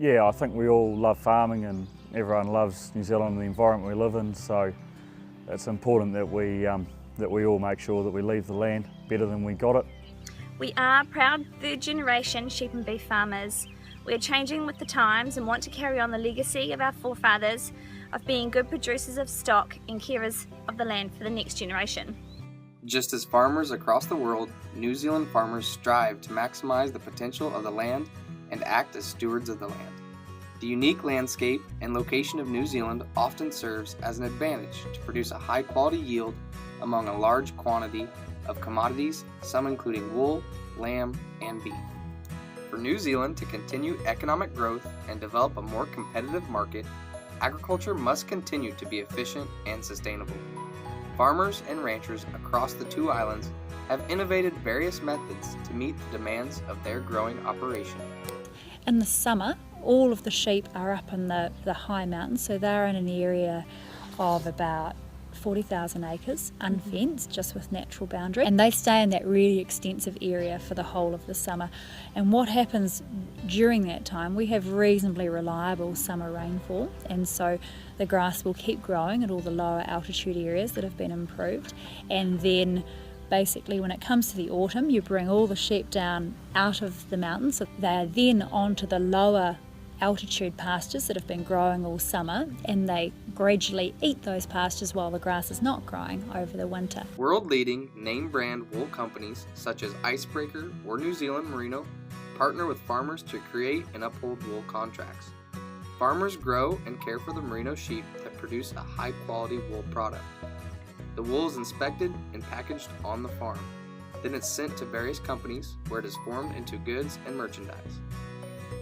Yeah, I think we all love farming and everyone loves New Zealand and the environment we live in, so it's important that we all make sure that we leave the land better than we got it. We are proud third generation sheep and beef farmers. We are changing with the times and want to carry on the legacy of our forefathers of being good producers of stock and carers of the land for the next generation. Just as farmers across the world, New Zealand farmers strive to maximize the potential of the land and act as stewards of the land. The unique landscape and location of New Zealand often serves as an advantage to produce a high-quality yield among a large quantity of commodities, some including wool, lamb, and beef. For New Zealand to continue economic growth and develop a more competitive market, agriculture must continue to be efficient and sustainable. Farmers and ranchers across the two islands have innovated various methods to meet the demands of their growing operation. In the summer, all of the sheep are up in the high mountains, so they're in an area of about 40,000 acres, unfenced, just with natural boundary, and they stay in that really extensive area for the whole of the summer. And what happens during that time, we have reasonably reliable summer rainfall, and so the grass will keep growing at all the lower altitude areas that have been improved. And then basically when it comes to the autumn, you bring all the sheep down out of the mountains, so they are then onto the lower altitude pastures that have been growing all summer, and they gradually eat those pastures while the grass is not growing over the winter. World-leading name-brand wool companies such as Icebreaker or New Zealand Merino partner with farmers to create and uphold wool contracts. Farmers grow and care for the merino sheep that produce a high-quality wool product. The wool is inspected and packaged on the farm. Then it's sent to various companies where it is formed into goods and merchandise.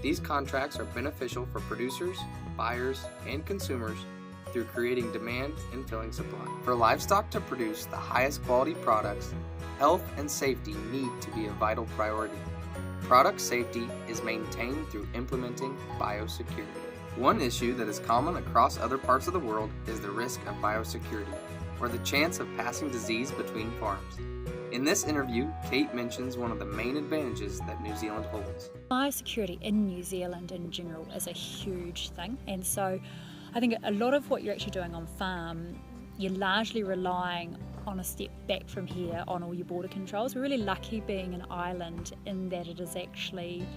These contracts are beneficial for producers, buyers, and consumers through creating demand and filling supply. For livestock to produce the highest quality products, health and safety need to be a vital priority. Product safety is maintained through implementing biosecurity. One issue that is common across other parts of the world is the risk of biosecurity, or the chance of passing disease between farms. In this interview, Kate mentions one of the main advantages that New Zealand holds. Biosecurity in New Zealand in general is a huge thing, and so I think a lot of what you're actually doing on farm, you're largely relying on a step back from here on all your border controls. We're really lucky being an island in that it is actually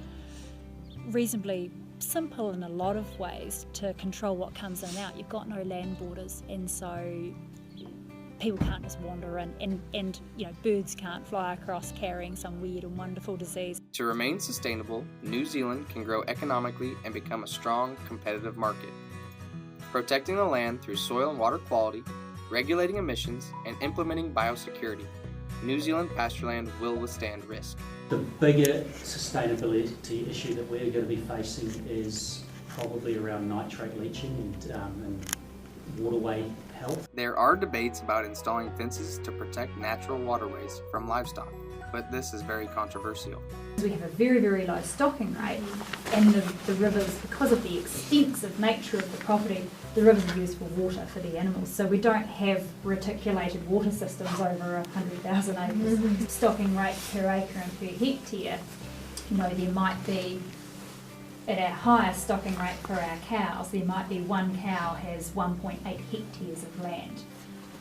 reasonably simple in a lot of ways to control what comes in and out. You've got no land borders, and so people can't just wander in, and birds can't fly across carrying some weird and wonderful disease. To remain sustainable, New Zealand can grow economically and become a strong, competitive market. Protecting the land through soil and water quality, regulating emissions, and implementing biosecurity, New Zealand pastureland will withstand risk. The bigger sustainability issue that we're going to be facing is probably around nitrate leaching and waterway health. There are debates about installing fences to protect natural waterways from livestock, but this is very controversial. We have a very, very low stocking rate, and the rivers, because of the extensive nature of the property, the rivers are used for water for the animals. So we don't have reticulated water systems over 100,000 acres. Stocking rate per acre and per hectare, there might be, at our highest stocking rate for our cows, there might be one cow has 1.8 hectares of land.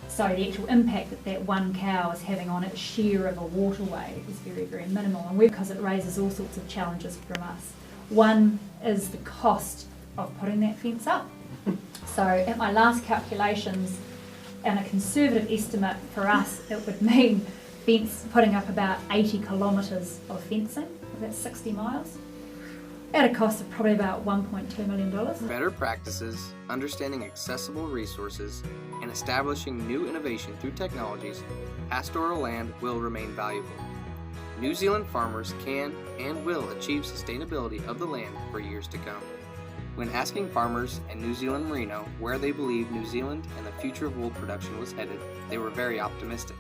So the actual impact that one cow is having on its share of a waterway is very, very minimal, and because it raises all sorts of challenges from us. One is the cost of putting that fence up. So at my last calculations, and a conservative estimate for us, it would mean putting up about 80 kilometres of fencing, about 60 miles. At a cost of probably about $1.2 million. Better practices, understanding accessible resources, and establishing new innovation through technologies, pastoral land will remain valuable. New Zealand farmers can and will achieve sustainability of the land for years to come. When asking farmers in New Zealand Merino where they believed New Zealand and the future of wool production was headed, they were very optimistic.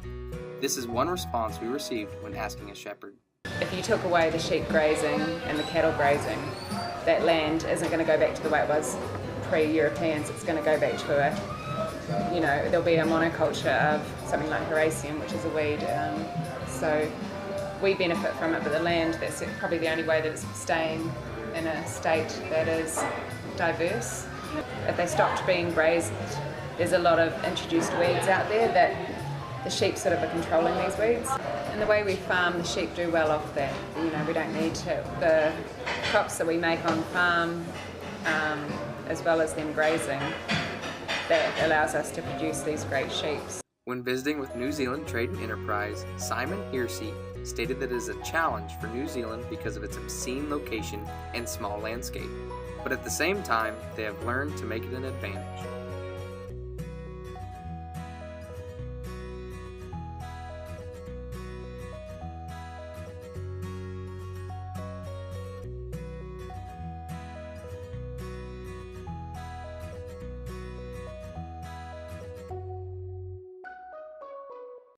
This is one response we received when asking a shepherd. If you took away the sheep grazing and the cattle grazing, that land isn't going to go back to the way it was pre-Europeans. It's going to go back to there'll be a monoculture of something like Heraceium, which is a weed. So we benefit from it, but the land, that's probably the only way that it's staying in a state that is diverse. If they stopped being grazed, there's a lot of introduced weeds out there that the sheep sort of are controlling these weeds. And the way we farm, the sheep do well off that. You know, we don't need to. The crops that we make on farm, as well as them grazing, that allows us to produce these great sheep. When visiting with New Zealand Trade and Enterprise, Simon Hearsey stated that it is a challenge for New Zealand because of its obscene location and small landscape. But at the same time, they have learned to make it an advantage.